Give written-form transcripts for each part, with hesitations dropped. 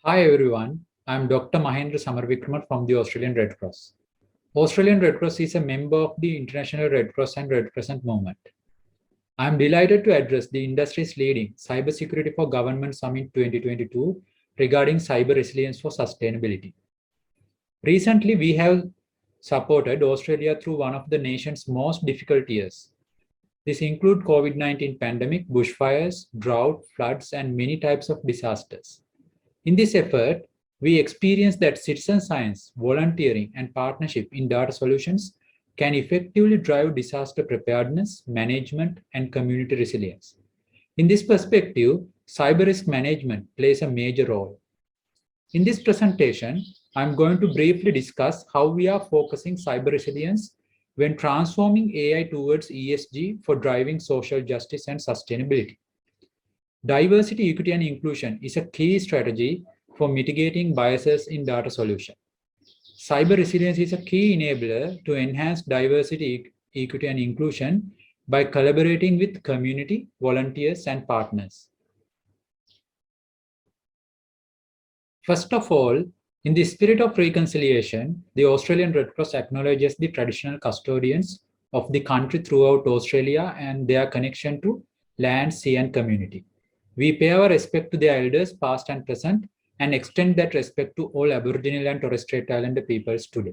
Hi everyone, I'm Dr. Mahendra Samarvikramat from the Australian Red Cross. Australian Red Cross is a member of the International Red Cross and Red Crescent movement. I'm delighted to address the industry's leading Cybersecurity for Government Summit 2022 regarding cyber resilience for sustainability. Recently, we have supported Australia through one of the nation's most difficult years. This includes COVID-19 pandemic, bushfires, drought, floods, and many types of disasters. In this effort, we experienced that citizen science, volunteering, and partnership in data solutions can effectively drive disaster preparedness, management, and community resilience. In this perspective, cyber risk management plays a major role. In this presentation, I'm going to briefly discuss how we are focusing cyber resilience when transforming AI towards ESG for driving social justice and sustainability. Diversity, equity, and inclusion is a key strategy for mitigating biases in data solution. Cyber resilience is a key enabler to enhance diversity, equity, and inclusion by collaborating with community, volunteers, and partners. First of all, in the spirit of reconciliation, the Australian Red Cross acknowledges the traditional custodians of the country throughout Australia and their connection to land, sea, and community. We pay our respect to their elders, past and present, and extend that respect to all Aboriginal and Torres Strait Islander peoples today.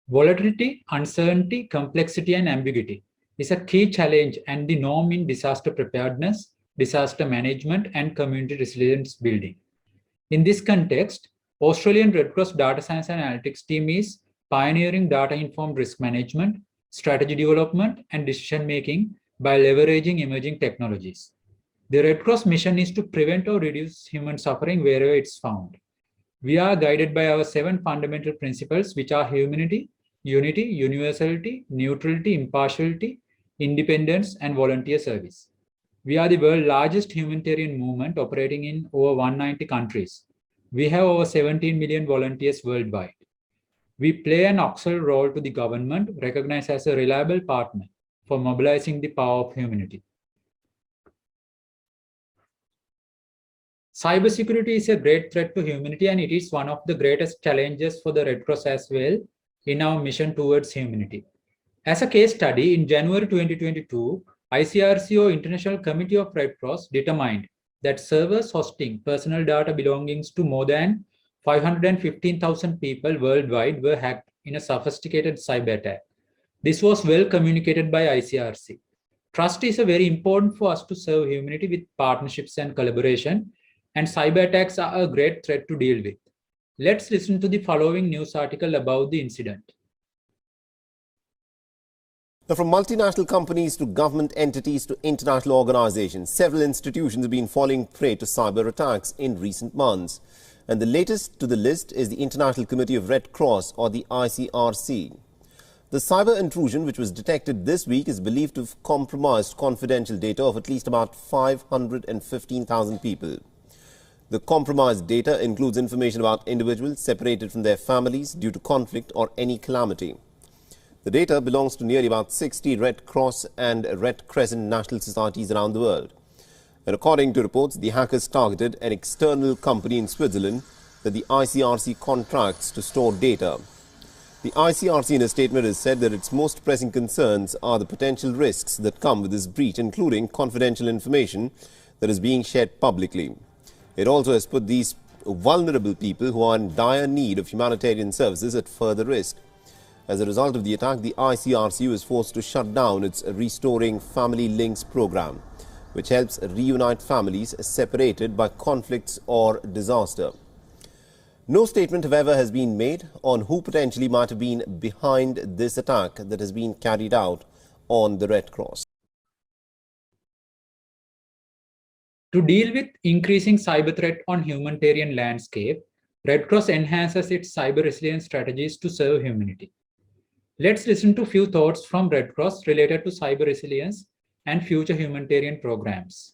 Volatility, uncertainty, complexity, and ambiguity is a key challenge and the norm in disaster preparedness, disaster management, and community resilience building. In this context, Australian Red Cross Data Science and Analytics team is pioneering data-informed risk management, strategy development, and decision-making by leveraging emerging technologies. The Red Cross mission is to prevent or reduce human suffering wherever it's found. We are guided by our 7 fundamental principles, which are humanity, unity, universality, neutrality, impartiality, independence, and volunteer service. We are the world's largest humanitarian movement operating in over 190 countries. We have over 17 million volunteers worldwide. We play an auxiliary role to the government, recognized as a reliable partner for mobilizing the power of humanity. Cybersecurity is a great threat to humanity, and it is one of the greatest challenges for the Red Cross as well in our mission towards humanity. As a case study, in January 2022, ICRC or International Committee of Red Cross determined that servers hosting personal data belongings to more than 515,000 people worldwide were hacked in a sophisticated cyber attack. This was well communicated by ICRC. Trust is very important for us to serve humanity with partnerships and collaboration, and cyber attacks are a great threat to deal with. Let's listen to the following news article about the incident. Now, from multinational companies to government entities to international organizations, several institutions have been falling prey to cyber attacks in recent months. And the latest to the list is the International Committee of Red Cross, or the ICRC. The cyber intrusion, which was detected this week, is believed to have compromised confidential data of at least about 515,000 people. The compromised data includes information about individuals separated from their families due to conflict or any calamity. The data belongs to nearly about 60 Red Cross and Red Crescent national societies around the world. And according to reports, the hackers targeted an external company in Switzerland that the ICRC contracts to store data. The ICRC in a statement has said that its most pressing concerns are the potential risks that come with this breach, including confidential information that is being shared publicly. It also has put these vulnerable people who are in dire need of humanitarian services at further risk. As a result of the attack, the ICRC was forced to shut down its Restoring Family Links program, which helps reunite families separated by conflicts or disaster. No statement, however, has been made on who potentially might have been behind this attack that has been carried out on the Red Cross. To deal with increasing cyber threat on humanitarian landscape, Red Cross enhances its cyber resilience strategies to serve humanity. Let's listen to a few thoughts from Red Cross related to cyber resilience and future humanitarian programs.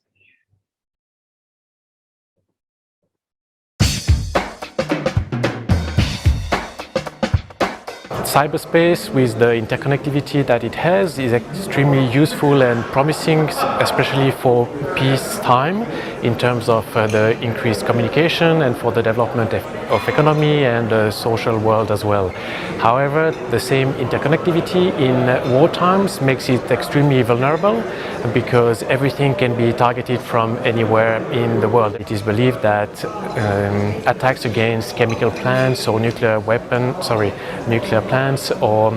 cyberspace, with the interconnectivity that it has, is extremely useful and promising, especially for peacetime, in terms of the increased communication and for the development of economy and the social world as well. However, the same interconnectivity in war times makes it extremely vulnerable because everything can be targeted from anywhere in the world. It is believed that attacks against chemical plants or nuclear plants or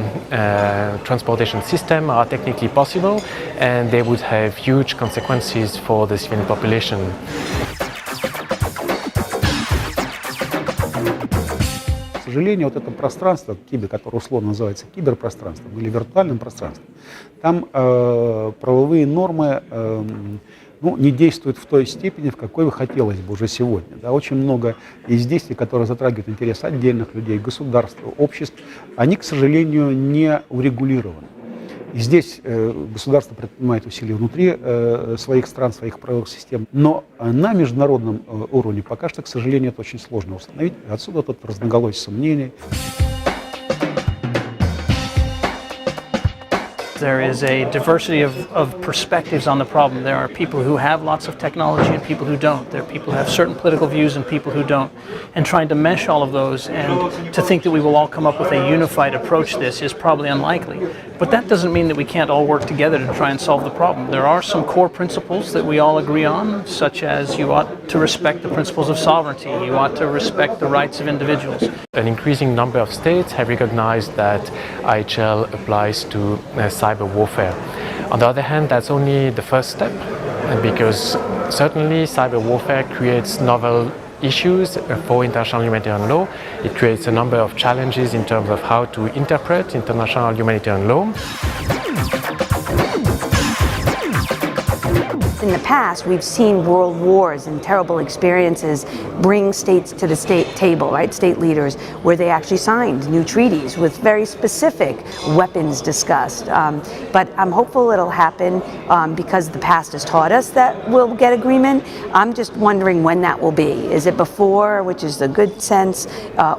transportation system are technically possible, and they would have huge consequences for the civilian population. К сожалению, вот это пространство, которое условно называется киберпространством или виртуальным пространством, там правовые нормы не действуют в той степени, в какой бы хотелось бы уже сегодня. Да, очень много из действий, которые затрагивают интересы отдельных людей, государств, обществ, они, к сожалению, не урегулированы. И здесь государство предпринимает усилия внутри своих стран, своих правовых систем. Но на международном уровне пока что, к сожалению, это очень сложно установить. Отсюда тут разноголосие мнений. There is a diversity of perspectives on the problem. There are people who have lots of technology and people who don't. There are people who have certain political views and people who don't. And trying to mesh all of those and to think that we will all come up with a unified approach to this is probably unlikely. But that doesn't mean that we can't all work together to try and solve the problem. There are some core principles that we all agree on, such as you ought to respect the principles of sovereignty, you ought to respect the rights of individuals. An increasing number of states have recognized that IHL applies to cyber warfare. On the other hand, that's only the first step, because certainly cyber warfare creates novel issues for international humanitarian law. It creates a number of challenges in terms of how to interpret international humanitarian law. In the past, we've seen world wars and terrible experiences bring states to the state table, right? State leaders, where they actually signed new treaties with very specific weapons discussed. But I'm hopeful it'll happen because the past has taught us that we'll get agreement. I'm just wondering when that will be. Is it before, which is the good sense,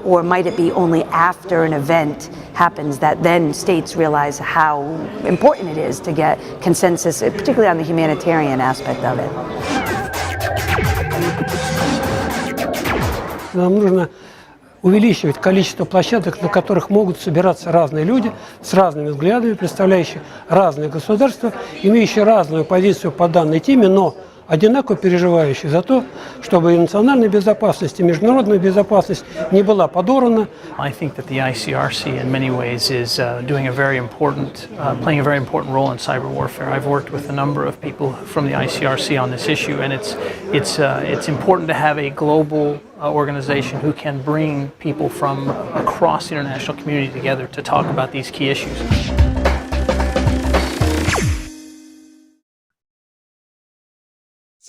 or might it be only after an event happens that then states realize how important it is to get consensus, particularly on the humanitarian aspect of it? Нам нужно увеличивать количество площадок, на которых могут собираться разные люди с разными взглядами, представляющие разные государства, имеющие разную позицию по данной теме, но одинаково переживающие за то, чтобы и национальная безопасность, и международная безопасность не была подорвана. I think that the ICRC in many ways is playing a very important role in cyber warfare. I've worked with a number of people from the ICRC on this issue, and it's important to have a global organization who can bring people from across the international community together to talk about these key issues.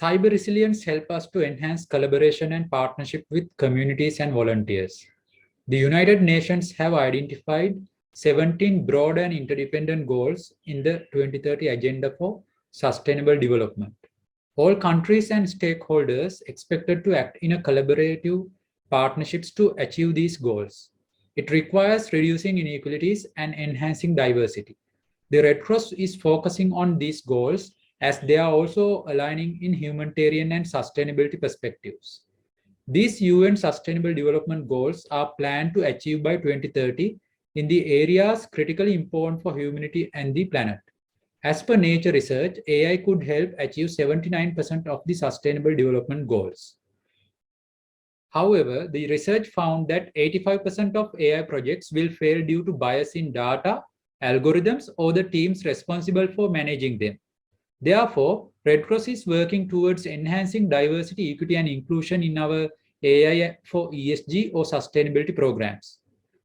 Cyber resilience helps us to enhance collaboration and partnership with communities and volunteers. The United Nations have identified 17 broad and interdependent goals in the 2030 Agenda for Sustainable Development. All countries and stakeholders expected to act in a collaborative partnerships to achieve these goals. It requires reducing inequalities and enhancing diversity. The Red Cross is focusing on these goals as they are also aligning in humanitarian and sustainability perspectives. These UN Sustainable Development Goals are planned to achieve by 2030 in the areas critically important for humanity and the planet. As per Nature research, AI could help achieve 79% of the Sustainable Development Goals. However, the research found that 85% of AI projects will fail due to bias in data, algorithms, or the teams responsible for managing them. Therefore, Red Cross is working towards enhancing diversity, equity, and inclusion in our AI for ESG or sustainability programs.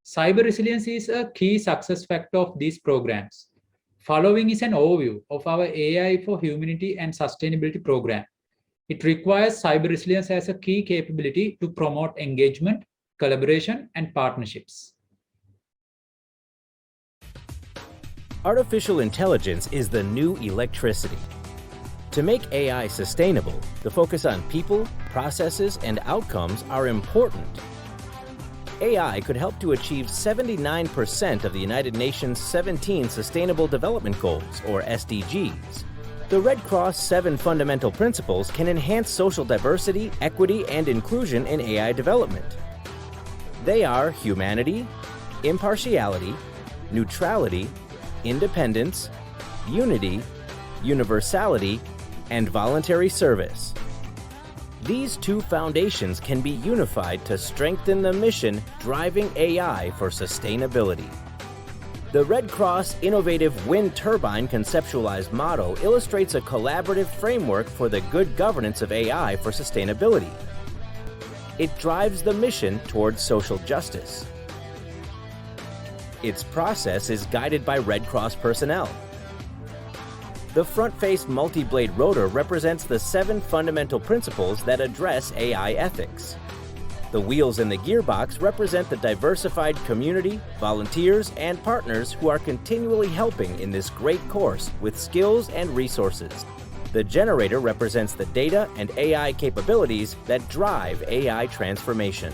Cyber resilience is a key success factor of these programs. Following is an overview of our AI for humanity and sustainability program. It requires cyber resilience as a key capability to promote engagement, collaboration, and partnerships. Artificial intelligence is the new electricity. To make AI sustainable, the focus on people, processes, and outcomes are important. AI could help to achieve 79% of the United Nations 17 Sustainable Development Goals, or SDGs. The Red Cross 7 fundamental principles can enhance social diversity, equity, and inclusion in AI development. They are humanity, impartiality, neutrality, independence, unity, universality, and voluntary service. These two foundations can be unified to strengthen the mission driving AI for sustainability. The Red Cross Innovative Wind Turbine Conceptualized Model illustrates a collaborative framework for the good governance of AI for sustainability. It drives the mission towards social justice. Its process is guided by Red Cross personnel. The front-faced multi-blade rotor represents the 7 fundamental principles that address AI ethics. The wheels in the gearbox represent the diversified community, volunteers, and partners who are continually helping in this great course with skills and resources. The generator represents the data and AI capabilities that drive AI transformation.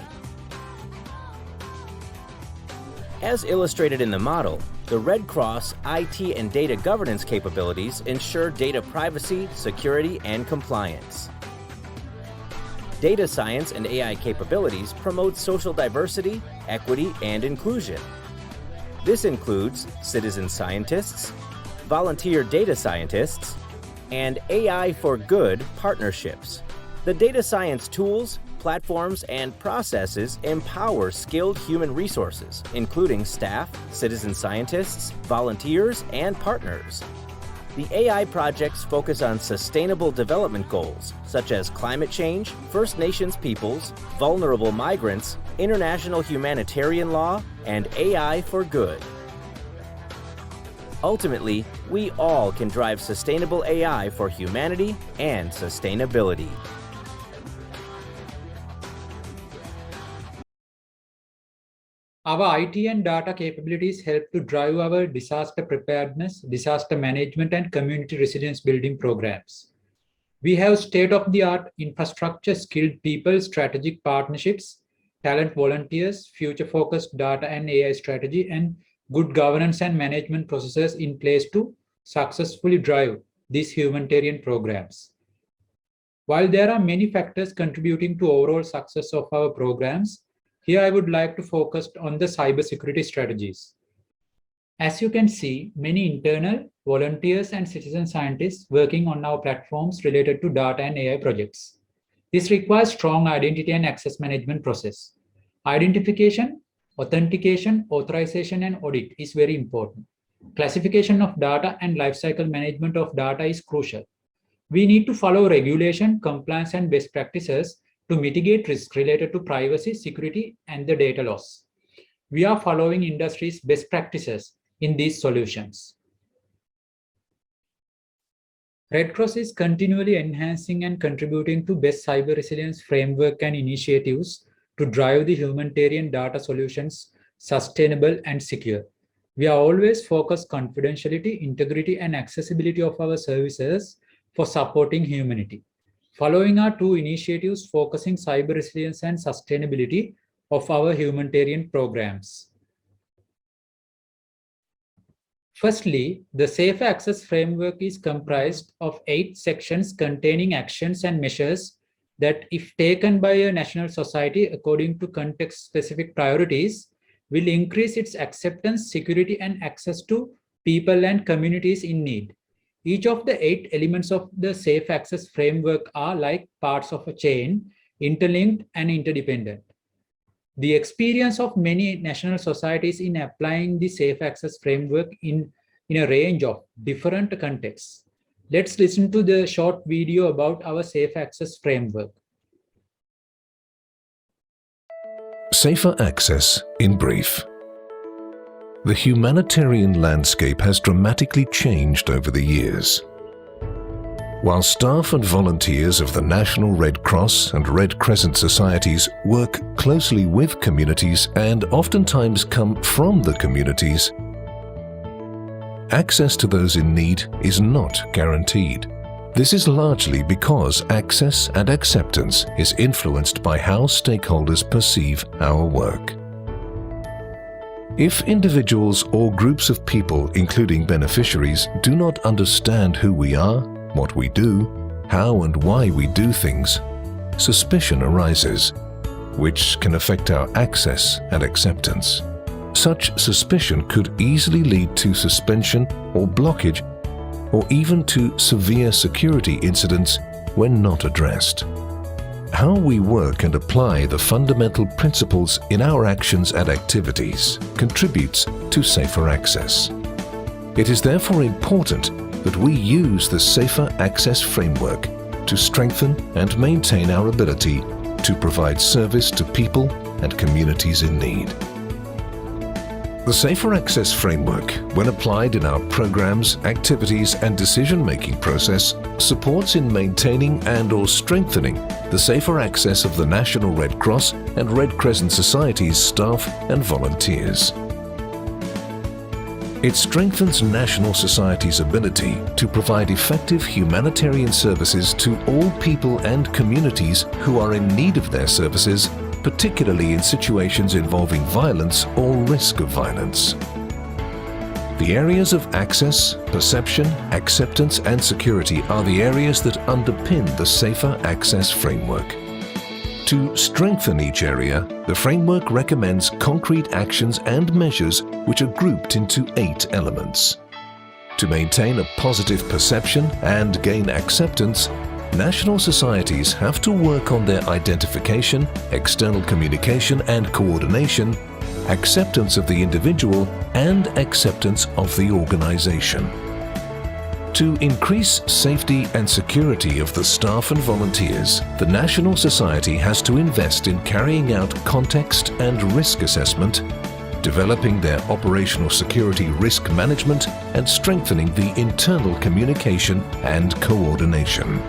As illustrated in the model, the Red Cross IT and data governance capabilities ensure data privacy, security, and compliance. Data science and AI capabilities promote social diversity, equity, and inclusion. This includes citizen scientists, volunteer data scientists, and AI for Good partnerships. The data science tools, platforms, and processes empower skilled human resources, including staff, citizen scientists, volunteers, and partners. The AI projects focus on sustainable development goals, such as climate change, First Nations peoples, vulnerable migrants, international humanitarian law, and AI for Good. Ultimately, we all can drive sustainable AI for humanity and sustainability. Our IT and data capabilities help to drive our disaster preparedness, disaster management, and community resilience building programs. We have state-of-the-art infrastructure, skilled people, strategic partnerships, talent volunteers, future-focused data and AI strategy, and good governance and management processes in place to successfully drive these humanitarian programs. While there are many factors contributing to overall success of our programs, here I would like to focus on the cybersecurity strategies. As you can see, many internal, volunteers, and citizen scientists working on our platforms related to data and AI projects. This requires strong identity and access management process. Identification, authentication, authorization, and audit is very important. Classification of data and lifecycle management of data is crucial. We need to follow regulation, compliance, and best practices to mitigate risk related to privacy, security, and the data loss. We are following industry's best practices in these solutions. Red Cross is continually enhancing and contributing to best cyber resilience framework and initiatives to drive the humanitarian data solutions sustainable and secure. We are always focused on confidentiality, integrity, and accessibility of our services for supporting humanity. Following our 2 initiatives focusing cyber resilience and sustainability of our humanitarian programs. Firstly, the Safe Access Framework is comprised of 8 sections containing actions and measures that, if taken by a national society according to context-specific priorities, will increase its acceptance, security, and access to people and communities in need. Each of the 8 elements of the Safe Access Framework are like parts of a chain, interlinked and interdependent. The experience of many national societies in applying the Safe Access Framework in a range of different contexts. Let's listen to the short video about our Safe Access Framework. Safer access in brief. The humanitarian landscape has dramatically changed over the years. While staff and volunteers of the National Red Cross and Red Crescent societies work closely with communities and oftentimes come from the communities, access to those in need is not guaranteed. This is largely because access and acceptance is influenced by how stakeholders perceive our work. If individuals or groups of people, including beneficiaries, do not understand who we are, what we do, how and why we do things, suspicion arises, which can affect our access and acceptance. Such suspicion could easily lead to suspension or blockage, or even to severe security incidents when not addressed. How we work and apply the fundamental principles in our actions and activities contributes to safer access. It is therefore important that we use the Safer Access Framework to strengthen and maintain our ability to provide service to people and communities in need. The Safer Access Framework, when applied in our programs, activities and decision-making process, supports in maintaining and/or strengthening the safer access of the National Red Cross and Red Crescent Society's staff and volunteers. It strengthens national society's ability to provide effective humanitarian services to all people and communities who are in need of their services, particularly in situations involving violence or risk of violence. The areas of access, perception, acceptance and security are the areas that underpin the Safer Access Framework. To strengthen each area, the framework recommends concrete actions and measures which are grouped into 8 elements. To maintain a positive perception and gain acceptance, national societies have to work on their identification, external communication and coordination, acceptance of the individual and acceptance of the organization. To increase safety and security of the staff and volunteers, the National Society has to invest in carrying out context and risk assessment, developing their operational security risk management, and strengthening the internal communication and coordination.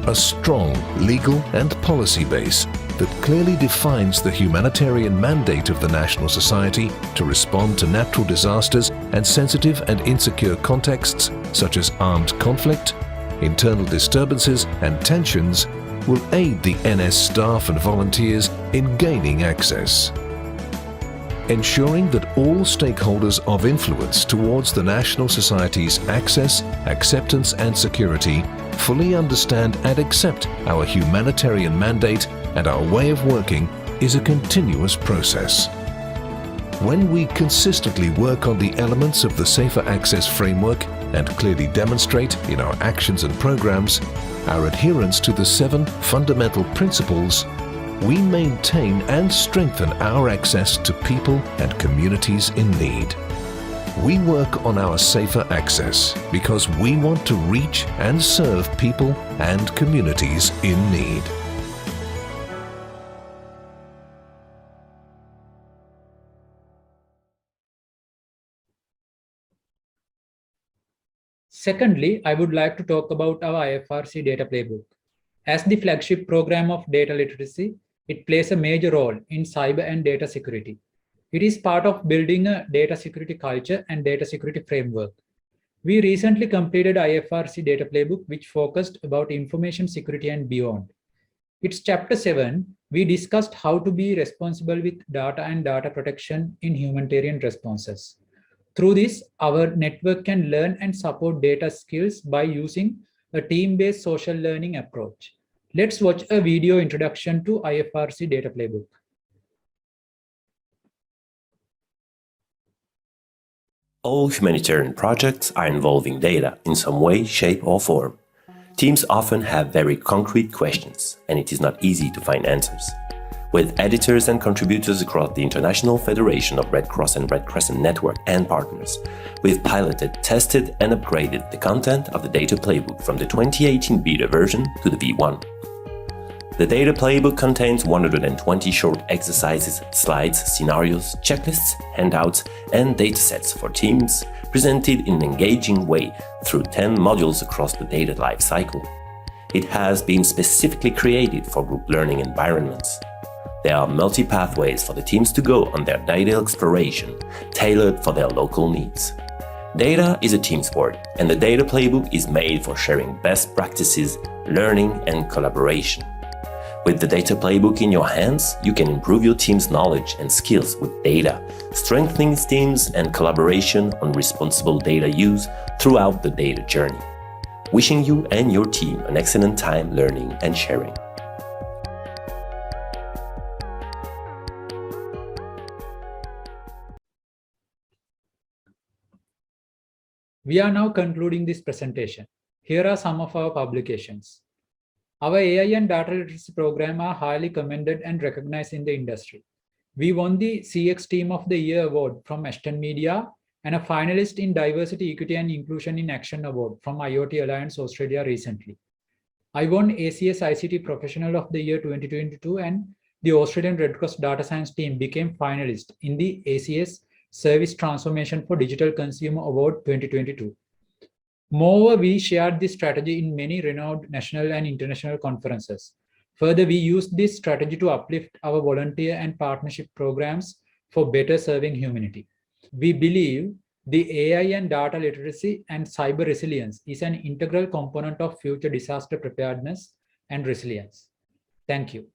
A strong legal and policy base that clearly defines the humanitarian mandate of the National Society to respond to natural disasters and sensitive and insecure contexts such as armed conflict, internal disturbances and tensions will aid the NS staff and volunteers in gaining access. Ensuring that all stakeholders of influence towards the National Society's access, acceptance and security fully understand and accept our humanitarian mandate and our way of working is a continuous process. When we consistently work on the elements of the Safer Access Framework and clearly demonstrate in our actions and programs our adherence to the 7 fundamental principles, we maintain and strengthen our access to people and communities in need. We work on our safer access because we want to reach and serve people and communities in need. Secondly, I would like to talk about our IFRC data playbook. As the flagship program of data literacy, it plays a major role in cyber and data security. It is part of building a data security culture and data security framework. We recently completed IFRC data playbook, which focused about information security and beyond. It's chapter 7. We discussed how to be responsible with data and data protection in humanitarian responses. Through this, our network can learn and support data skills by using a team-based social learning approach. Let's watch a video introduction to IFRC data playbook. All humanitarian projects are involving data in some way, shape or form. Teams often have very concrete questions, and it is not easy to find answers. With editors and contributors across the International Federation of Red Cross and Red Crescent Network and partners, we've piloted, tested and upgraded the content of the data playbook from the 2018 beta version to the V1. The data playbook contains 120 short exercises, slides, scenarios, checklists, handouts and datasets for teams, presented in an engaging way through 10 modules across the data lifecycle. It has been specifically created for group learning environments. There are multi-pathways for the teams to go on their data exploration, tailored for their local needs. Data is a team sport, and the data playbook is made for sharing best practices, learning and collaboration. With the data playbook in your hands, you can improve your team's knowledge and skills with data, strengthening teams and collaboration on responsible data use throughout the data journey. Wishing you and your team an excellent time learning and sharing. We are now concluding this presentation. Here are some of our publications. Our AI and data literacy program are highly commended and recognized in the industry. We won the CX Team of the Year award from Ashton Media and a finalist in Diversity, Equity and Inclusion in Action award from IoT Alliance Australia recently. I won ACS ICT Professional of the Year 2022 and the Australian Red Cross Data Science team became finalist in the ACS Service Transformation for Digital Consumer Award 2022. Moreover, we shared this strategy in many renowned national and international conferences. Further, we used this strategy to uplift our volunteer and partnership programs for better serving humanity. We believe the AI and data literacy and cyber resilience is an integral component of future disaster preparedness and resilience. Thank you.